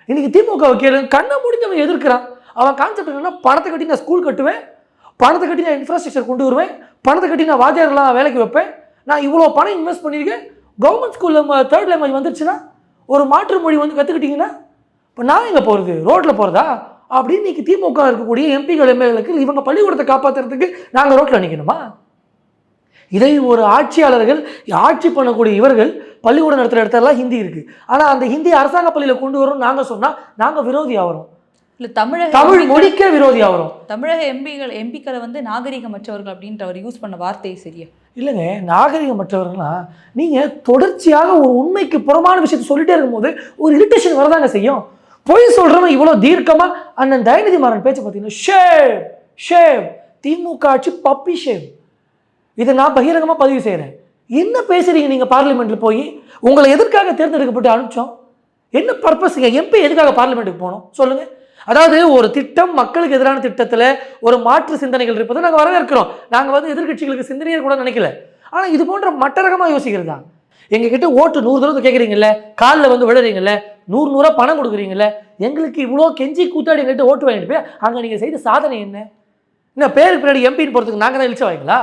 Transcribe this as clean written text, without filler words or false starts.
இன்னைக்கு திமுக கேளு, கண்ணை முடிஞ்சவன் எதிர்க்கிறான். அவன் கான்செப்ட் என்னன்னா, பணத்தை கட்டி நான் ஸ்கூல் கட்டுவேன், பணத்தை கட்டி நான் இன்ஃப்ராஸ்ட்ரக்சர் கொண்டு வருவேன், பணத்தை கட்டி நான் வாத்தியாரெல்லாம் வேலைக்கு வைப்பேன், நான் இவ்வளோ பணம் இன்வெஸ்ட் பண்ணியிருக்கேன், கவர்மெண்ட் ஸ்கூலில் 3rd லாங்குவேஜ் வந்துருச்சுன்னா, ஒரு மாற்று மொழி வந்து கற்றுக்கிட்டீங்கன்னா, இப்போ நான் எங்கே போகிறது, ரோட்டில் போகிறதா அப்படின்னு இன்னைக்கு திமுக இருக்கக்கூடிய எம்பிகள் எம்எல்ஏக்களுக்கு இவங்க பள்ளிக்கூடத்தை காப்பாற்றுறதுக்கு நாங்கள் ரோட்டில் நிற்கணுமா? இதை ஒரு ஆட்சியாளர்கள், ஆட்சி பண்ணக்கூடிய இவர்கள் பள்ளிக்கூடம் நடத்துகிற இடத்துலலாம் ஹிந்தி இருக்குது, ஆனால் அந்த ஹிந்தி அரசாங்க பள்ளியில் கொண்டு வரோம்னு நாங்கள் சொன்னால் நாங்கள் விரோதியாக வரோம். இல்லை, தமிழ் மொழிக்கே விரோதியாக வரும். தமிழக எம்பிக்களை வந்து நாகரிகமற்றவர்கள் அப்படின்ற அவர் யூஸ் பண்ண வார்த்தை சரியா இல்லைங்க. நாகரிகமற்றவர்கள்னா நீங்கள் தொடர்ச்சியாக ஒரு உண்மைக்கு புறமான விஷயத்தை சொல்லிட்டே இருக்கும்போது ஒரு இரிட்டேஷன் வரதாங்க செய்யும். பொய் சொல்கிறவன் இவ்வளோ தீர்க்கமாக அண்ணன் தயநிதி மாறன் பேச்சை பார்த்தீங்கன்னா ஷேவ் ஷேவ், திமுக ஆட்சி பப்பி ஷேவ். இதை நான் பகிரங்கமாக பதிவு செய்கிறேன். என்ன பேசுகிறீங்க நீங்கள் பார்லிமெண்ட்டில் போய்? உங்களை எதற்காக தேர்ந்தெடுக்கப்பட்டு அனுப்பிச்சோம்? என்ன பர்பஸுங்க? எம்பி எதுக்காக பார்லிமெண்ட்டுக்கு போகணும் சொல்லுங்கள்? அதாவது ஒரு திட்டம், மக்களுக்கு எதிரான திட்டத்தில் ஒரு மாற்று சிந்தனைகள் இருப்பதை நாங்கள் வரவேற்கிறோம். நாங்கள் வந்து எதிர்கட்சிகளுக்கு சிந்தனையை கூட நினைக்கல. ஆனால் இது போன்ற மட்டரகமாக யோசிக்கிறது தான். எங்ககிட்ட ஓட்டு 100 தடவை கேட்குறீங்கல்ல, காலில் வந்து விழுறீங்கல்ல, 100 பணம் கொடுக்குறீங்கல்ல, எங்களுக்கு இவ்வளோ கெஞ்சி கூத்தாடி எங்கள்கிட்ட ஓட்டு வாங்கிட்டு போய் அங்கே நீங்கள் செய்த சாதனை என்ன? இன்னும் பேருக்கு பின்னாடி எம்பின்னு போகிறதுக்கு நாங்கள் தான் இழிச்ச வாங்கிங்களா?